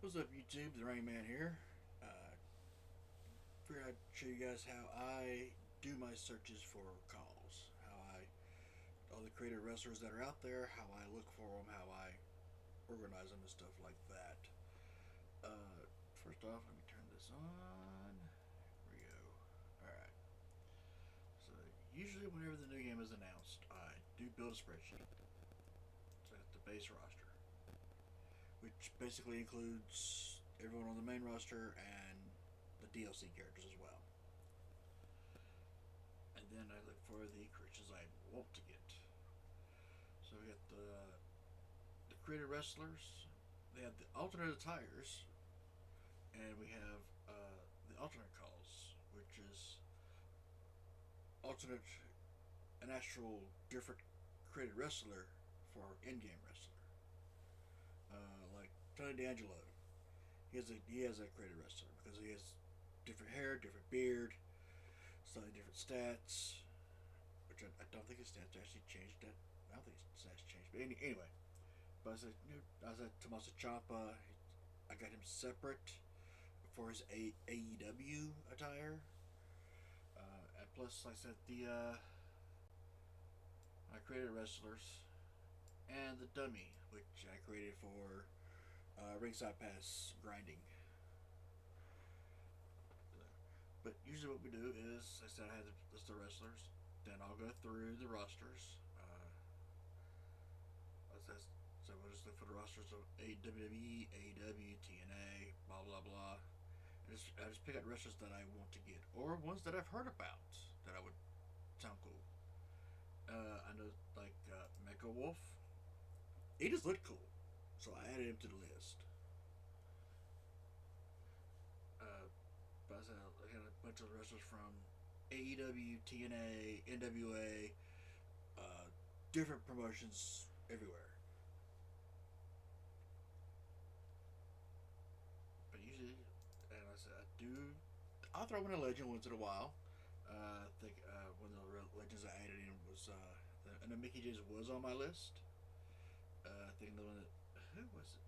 What's up, YouTube? The Rain Man here. Figured I'd show you guys how I do my searches for calls. How I, all the creative wrestlers that are out there, how I look for them, how I organize them, and stuff like that. First off, let me turn this on. Here we go. Alright. So, usually, whenever the new game is announced, I do build a spreadsheet. So, I got the base roster, which basically includes everyone on the main roster and the DLC characters as well. And then I look for the creatures I want to get. So we got the creative wrestlers. They have the alternate attires, and we have the alternate calls, which is alternate an actual different created wrestler for in-game wrestler. Like Tony D'Angelo, he has a created wrestler because he has different hair, different beard, slightly different stats, which I don't think his stats actually changed. That I don't think his stats changed. But anyway, but I said Tommaso Ciampa, I got him separate for his AEW attire. And plus, like I said, I created wrestlers and the dummy, which I created for ringside pass grinding. But usually, what we do is, like I said, I have the list of wrestlers. Then I'll go through the rosters. So we'll just look for the rosters of WWE, AEW, TNA, blah blah blah. I just pick out wrestlers that I want to get, or ones that I've heard about that I would sound cool. I know like Mecha Wolf. He just looked cool, so I added him to the list. Uh, but I got a bunch of wrestlers from AEW, TNA, NWA, different promotions everywhere. But usually, and I said, I'll throw in a legend once in a while. I think one of the legends I added in was, and the Mickey J's was on my list. I think the one that, who was it?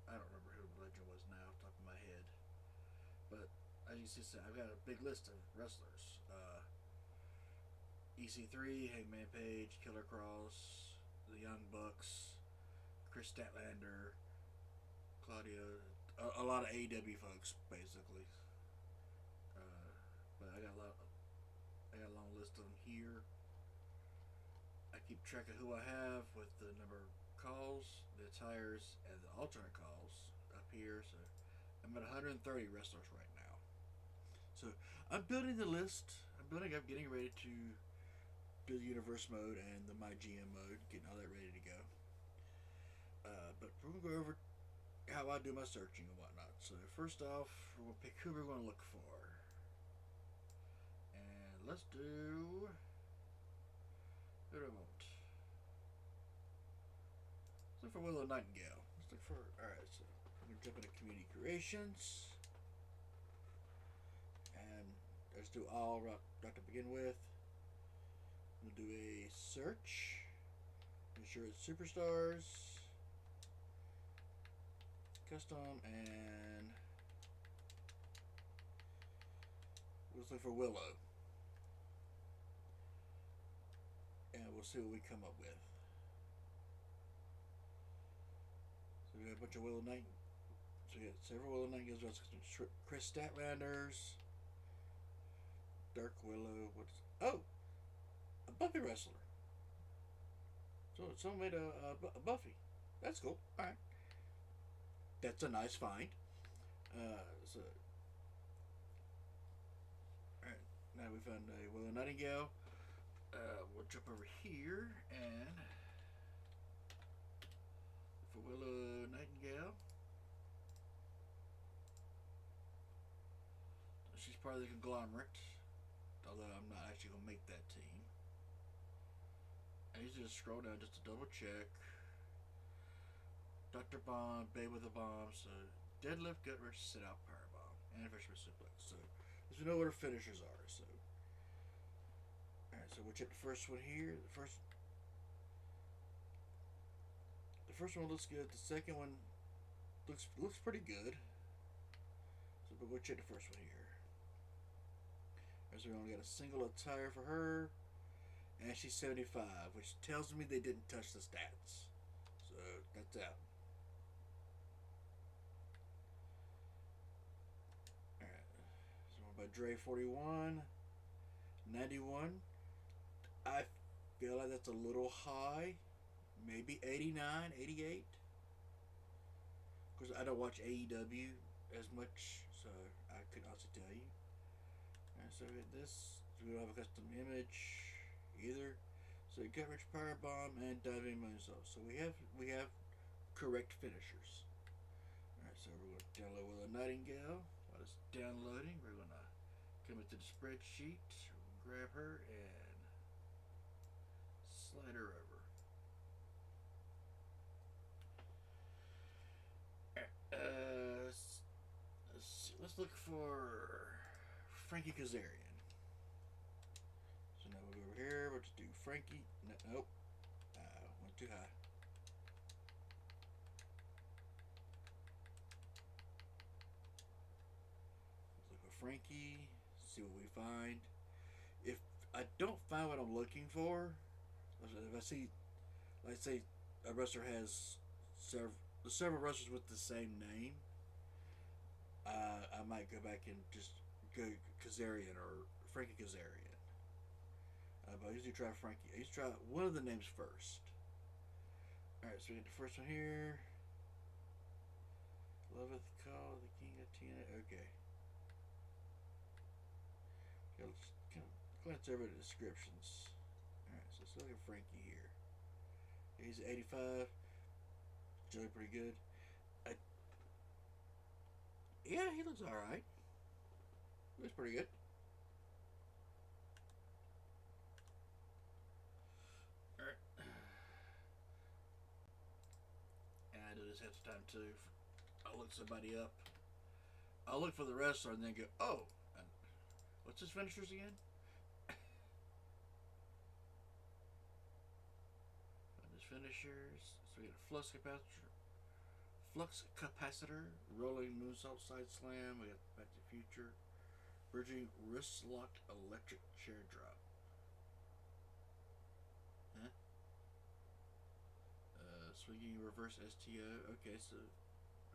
I don't remember who the legend was now off the top of my head. But as you see, I've got a big list of wrestlers. EC3, Hangman Page, Killer Cross, the Young Bucks, Chris Statlander, Claudio, a lot of AEW folks basically. But I got a long list of them here. I keep track of who I have with the number of calls, the attires, and the alternate calls up here. So I'm at 130 wrestlers right now. So I'm building the list. I'm getting ready to do the universe mode and the my GM mode, getting all that ready to go. But we're gonna go over how I do my searching and whatnot. So first off, we're gonna pick who we're gonna look for, and let's do. Who do I want? Let's look for Willow Nightingale. Let's look for. All right, so I'm gonna jump into community creations, and let's do all right to begin with. We'll do a search. Make sure it's superstars, custom, and let's look for Willow. And we'll see what we come up with. So we got a bunch of Willow Night. So we got several Willow Nightingales. Chris Statlanders, Dark Willow. Oh, a Buffy wrestler. So someone made a Buffy. That's cool. All right, that's a nice find. So, all right, now we found a Willow Nightingale. We'll jump over here and for Willow Nightingale. She's part of the conglomerate, although I'm not actually going to make that team. I usually just scroll down just to double check. Dr. Bomb, Babe with a Bomb, so deadlift, gut wrench, sit out, power bomb, and fisherman suplex. So, as we know what our finishers are, so. Alright, so we'll check the first one here. The first one looks good. The second one looks pretty good. So, but we'll check the first one here. So we only got a single attire for her, and she's 75, which tells me they didn't touch the stats. So that's out. All right. So one by Dre 41, 91. I feel like that's a little high. Maybe 89, 88. Of course, I don't watch AEW as much, so I couldn't also tell you. Alright, so we got this. So we don't have a custom image either. So gut rich power bomb and diving moonsault. So we have correct finishers. Alright, so we're gonna download with a Nightingale. While it's downloading, we're gonna come into the spreadsheet, grab her and slide her over. Let's look for Frankie Kazarian. So now we'll go over here. We'll just do Frankie. No, nope. Went too high. Let's look for Frankie. See what we find. If I don't find what I'm looking for, if I see, like say, a wrestler has several wrestlers with the same name, I might go back and just go Kazarian or Frankie Kazarian. But I usually try Frankie. I usually try one of the names first. Alright, so we got the first one here. Loveth Call, the King of Tina. Okay. Let's kind of glance over the descriptions. Alright, so let's look at Frankie here. He's 85. Really pretty good. Yeah, he looks alright. Looks pretty good. Alright. And I do this half the time too. I'll look somebody up. I'll look for the wrestler and then go, oh, what's his finishers again? Find his finishers. So we got a flux capacitor, rolling moonsault side slam. We got Back to the Future, bridging wrist locked electric chair drop. Huh? Swinging reverse STO. Okay, so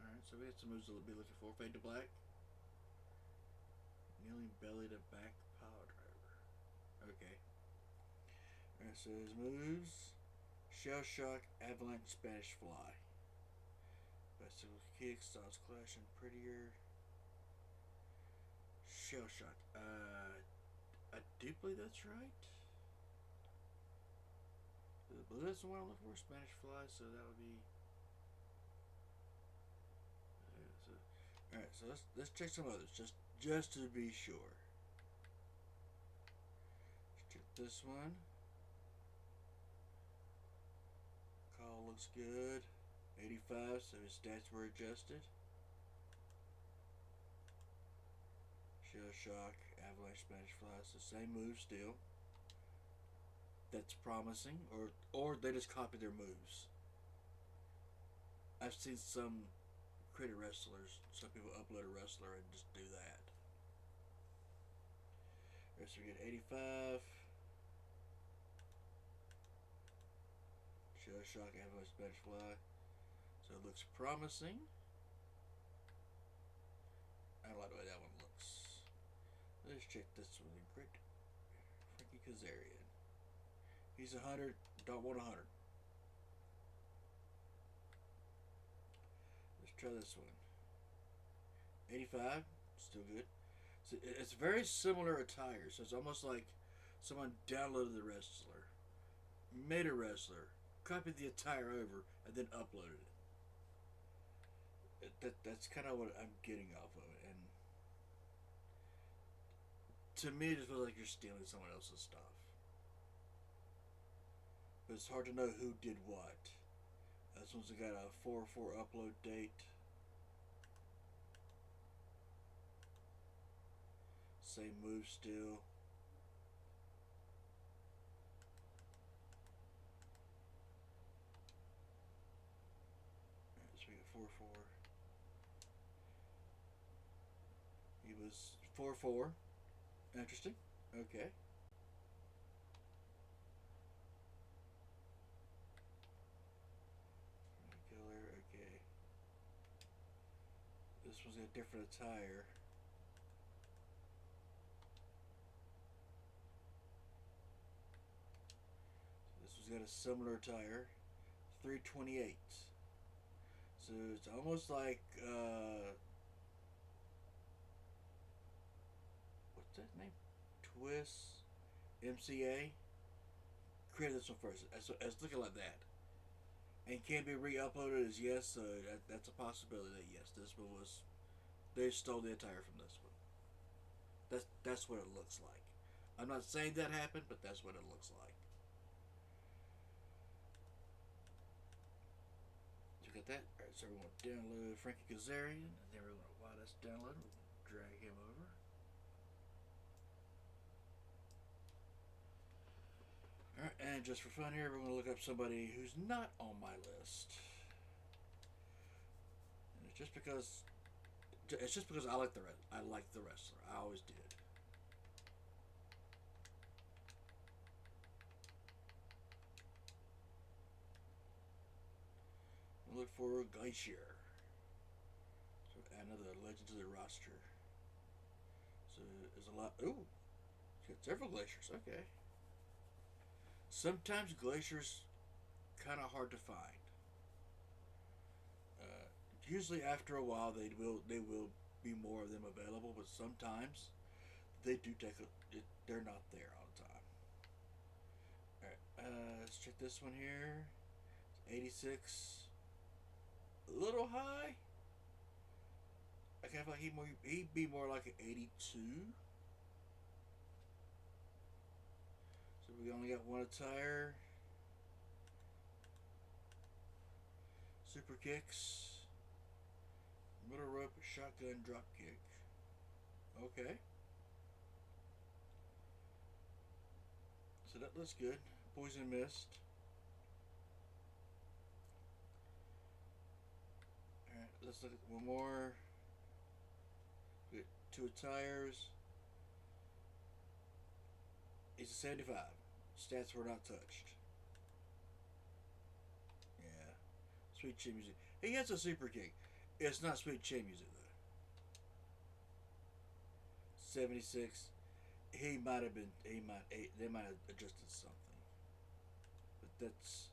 alright, so we got some moves to be looking for. Fade to black, kneeling belly to back power driver. Okay. Alright, so his moves: shell shock, avalanche, Spanish fly. Bicycle kick, styles clash, and prettier. Shell shock. I do believe that's right. But that's the one I'm looking for. Spanish fly, so that would be. Alright, so let's check some others just to be sure. Let's check this one. Call looks good. 85, so his stats were adjusted. Shell shock, avalanche, Spanish fly, so same move still. That's promising, or they just copy their moves. I've seen some creative wrestlers, some people upload a wrestler and just do that. Alright, so we get 85. Shell shock, avalanche, Spanish fly. So it looks promising. I like the way that one looks. Let's check this one. Great Frankie Kazarian. He's 100. Don't want 100. Let's try this one. 85. Still good. So it's very similar attire. So it's almost like someone downloaded the wrestler, made a wrestler, copied the attire over, and then uploaded it. That's kind of what I'm getting off of it, and to me, it just feels like you're stealing someone else's stuff. But it's hard to know who did what. This one's got a 4/4 upload date. Same move still. Alright, so we got 4/4. He was 4'4". Interesting. Okay. Killer. Okay. This was a different attire. This was got a similar attire. 328. So it's almost like what's that name? Twist MCA. Created this one first. It's looking like that. And can be re-uploaded as yes, so that's a possibility that yes, this one was they stole the attire from this one. That's what it looks like. I'm not saying that happened, but that's what it looks like. You got that? Alright, so we're going to download Frankie Kazarian, and then we're going to, while that's downloading, we're going to drag him over. Alright, and just for fun here, we're going to look up somebody who's not on my list. And it's just because I like the wrestler. I always did. We'll look for Glacier. So add another legend to the roster. So there's a lot. Ooh, got several Glaciers. Okay. Sometimes Glaciers kind of hard to find. Usually after a while they will be more of them available, but sometimes they do they're not there all the time. All right, let's check this one here. It's 86, a little high. I kind of feel like he'd be more like an 82. So we only got one attire. Super kicks. Middle rope, shotgun, drop kick. Okay. So that looks good. Poison mist. Alright, let's look at one more. We got two attires. He's a 75. Stats were not touched. Yeah. Sweet chin music. He has a super kick. It's not sweet chin music though. 76. He might have been. They might have adjusted something. But that's.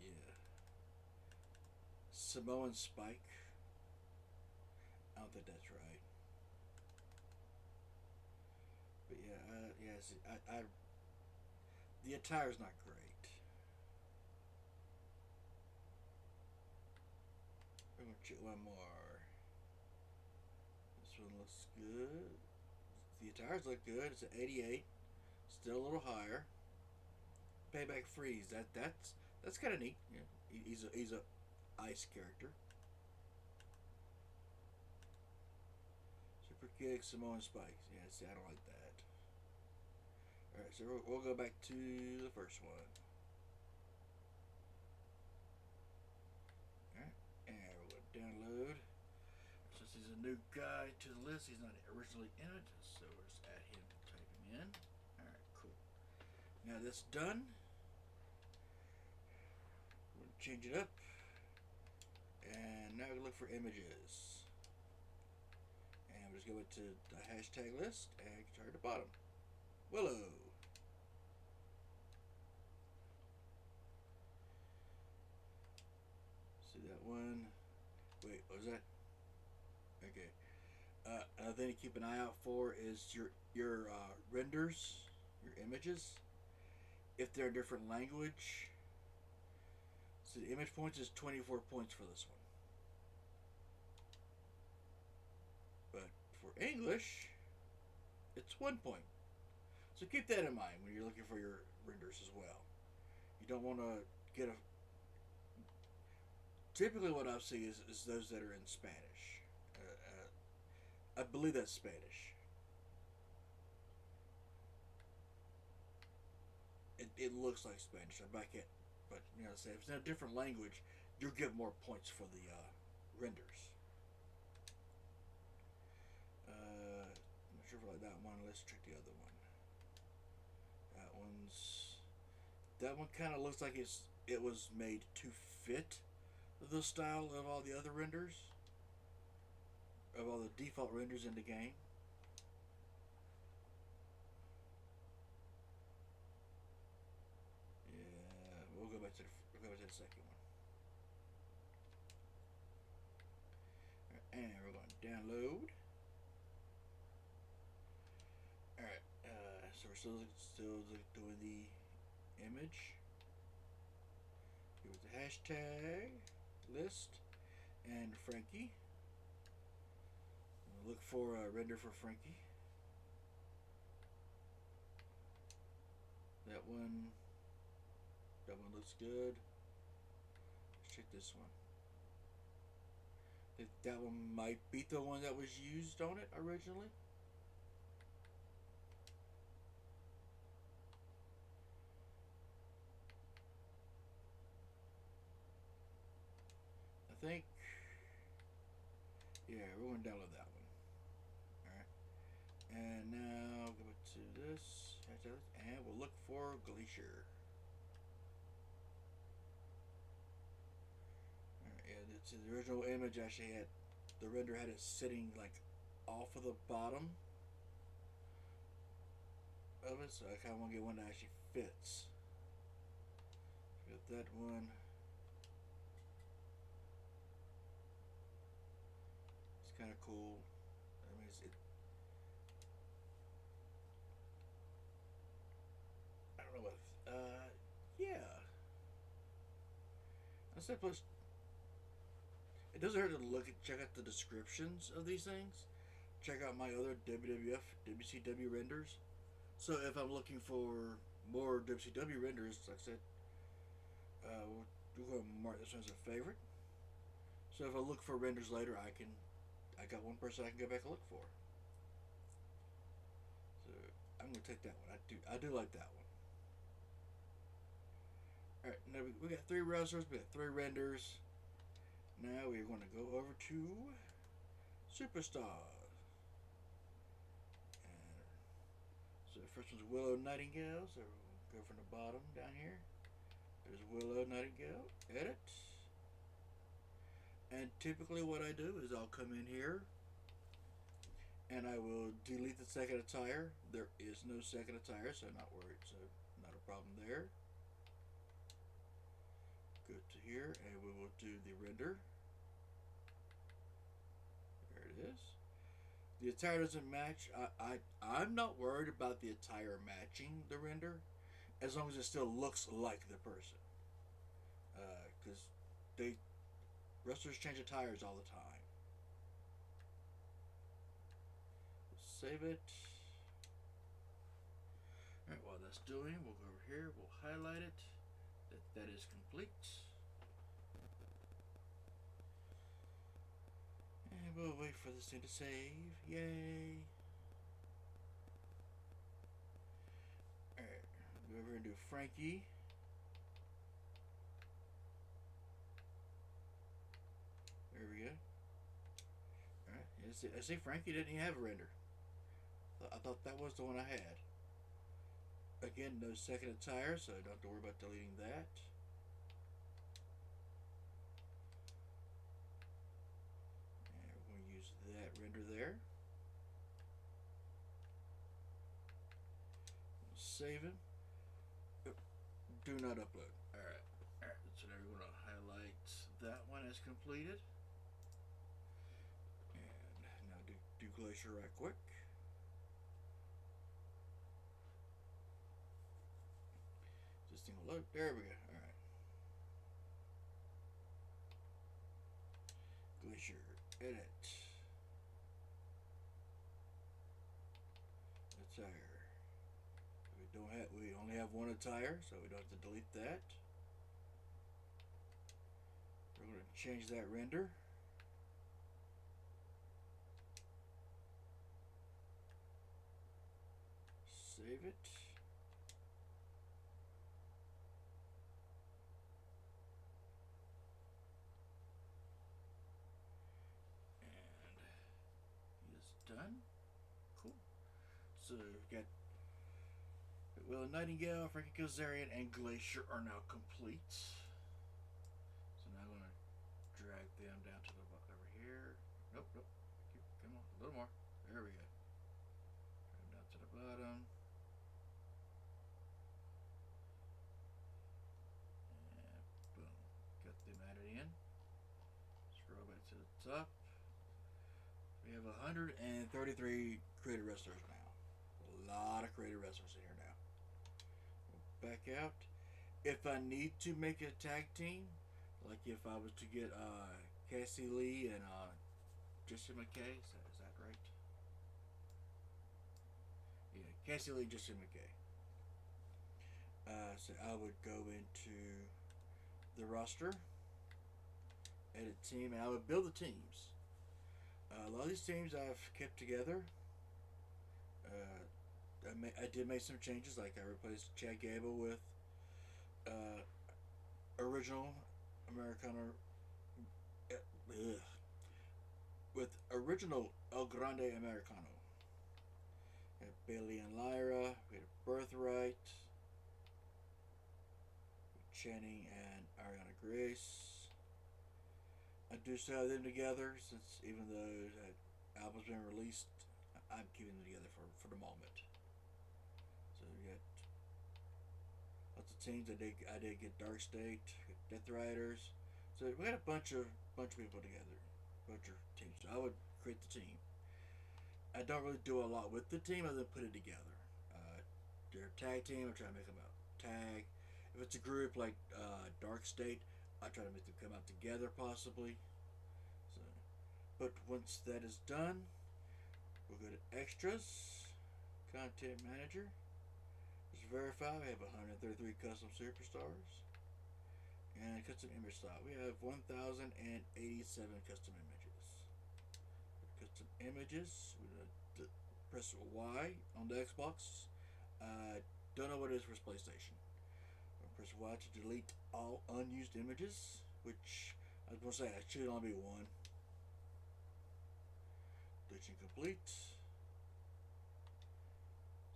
Yeah. Samoan Spike. I don't think that's right. But yeah, see, the attire's not great. We're gonna check one more. This one looks good. The attires look good. It's an 88. Still a little higher. Payback Freeze. That's kind of neat. Yeah, he's a ice character. Super kick, Samoan spikes. Yeah, see, I don't like that. All right, so we'll go back to the first one. All right, and we're gonna download. Since he's a new guy to the list, he's not originally in it, so we'll just add him, type him in. All right, cool. Now that's done. We're gonna change it up, and now we look for images. And we'll just go into the hashtag list and start at the bottom. Willow. See that one? Wait, what was that? Okay. Another thing to keep an eye out for is your renders, your images. If they're a different language. So the image points is 24 points for this one. But for English, it's 1 point. So keep that in mind when you're looking for your renders as well. You don't want to get a... Typically what I see is those that are in Spanish. I believe that's Spanish. It looks like Spanish. I can't... But, you know, say if it's in a different language, you'll get more points for the renders. sure if I like that one. Let's check the other one. That one kind of looks like it was made to fit the style of all the other renders, of all the default renders in the game. Yeah, we'll go back to the second one. Right, and we're going to download. All right, so we're still doing the image. Here with the hashtag list and Frankie. We'll look for a render for Frankie. That one looks good. Let's check this one. That one might be the one that was used on it originally. I think. Yeah, we're going to download that one. Alright. And now go to this. And we'll look for Glacier. Alright, yeah, it's the original image actually had, the render had it sitting like off of the bottom of it, so I kind of want to get one that actually fits. Got that one. It's kind of cool. I mean, I don't know what. Yeah. I said, plus, it doesn't hurt to check out the descriptions of these things. Check out my other WWF, WCW renders. So if I'm looking for more WCW renders, like I said, we're going to mark this one as a favorite. So if I look for renders later, I got one person I can go back and look for. So I'm going to take that one. I do like that one. Alright, now we got 3 wrestlers, we got 3 renders. Now we're going to go over to Superstars. And so the first one's Willow Nightingale, so we'll go from the bottom down here. There's Willow Nightingale, edit. And typically what I do is I'll come in here and I will delete the second attire. There is no second attire, so I'm not worried, so not a problem there. Go to here and we will do the render. There it is. The attire doesn't match. I'm not worried about the attire matching the render, as long as it still looks like the person. Because wrestlers change attires all the time. Save it. Alright, while that's doing, we'll go over here, we'll highlight it. That is complete. And we'll wait for this thing to save. Yay. Alright, go over and do Frankie. There we go. Alright, I see Frankie didn't even have a render. I thought that was the one I had. Again, no second attire, so I don't have to worry about deleting that. And we're going to use that render there. We'll save him. Do not upload. Alright. So now we're going to highlight that one as completed. And now do Glacier right quick. This thing will load. There we go. Alright. Glacier. Edit. Attire. We only have one attire, so we don't have to delete that. We're going to change that render. Save it. And he is done. Cool. So we got Will Nightingale, Frankie Kazarian, and Glacier are now complete. So now I'm gonna drag them down to the over here. Nope, nope. Come on, a little more. There we go. Drag them down to the bottom. And boom. Got them added in. Scroll back to the top. We have 133 creative wrestlers now. A lot of creative wrestlers in here now. We'll back out. If I need to make a tag team, like if I was to get Cassie Lee and Jesse McKay, is that right? Yeah, Cassie Lee, Jesse McKay. So I would go into the roster, edit team, and I would build the teams. A lot of these teams I've kept together. I did make some changes, like I replaced Chad Gable with original Americano, with original El Grande Americano. We had Bailey and Lyra. We had Birthright, Channing and Ariana Grace. I do still have them together, since even though that album's been released, I'm keeping them together for the moment. So we got lots of teams. I did get Dark State, Death Riders. So we got a bunch of people together, bunch of teams. So I would create the team. I don't really do a lot with the team other than put it together. They're a tag team. I try to make them out tag. If it's a group like Dark State, I try to make them come out together possibly. So, but once that is done, we'll go to extras, content manager. Just verify we have 133 custom superstars and custom image style. We have 1,087 custom images. Custom images. We press Y on the Xbox. Don't know what it is for PlayStation. Press Y to delete all unused images, which I was going to say it should only be one. Deletion complete.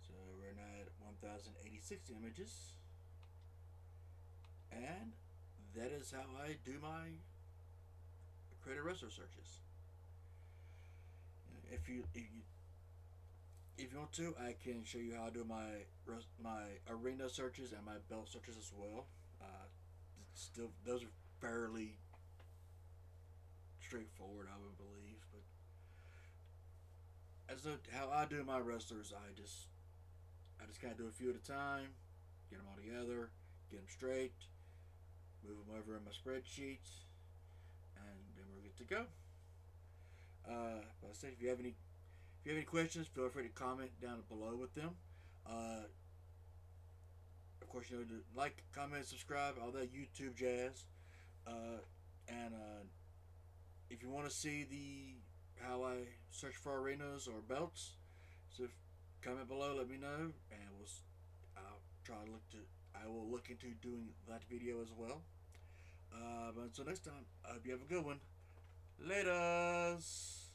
So we're now at 1,086 images, and that is how I do my creative wrestler searches. If you want to, I can show you how I do my arena searches and my belt searches as well. Still, those are fairly straightforward, I would believe. But as how I do my wrestlers, I just kind of do a few at a time, get them all together, get them straight, move them over in my spreadsheet, and then we're good to go. Like I said, if you have any questions, feel free to comment down below with them. Of course, to like, comment, subscribe, all that YouTube jazz. And if you want to see how I search for arenas or belts, so comment below, let me know, and I will look into doing that video as well. But until next time, I hope you have a good one. Laters.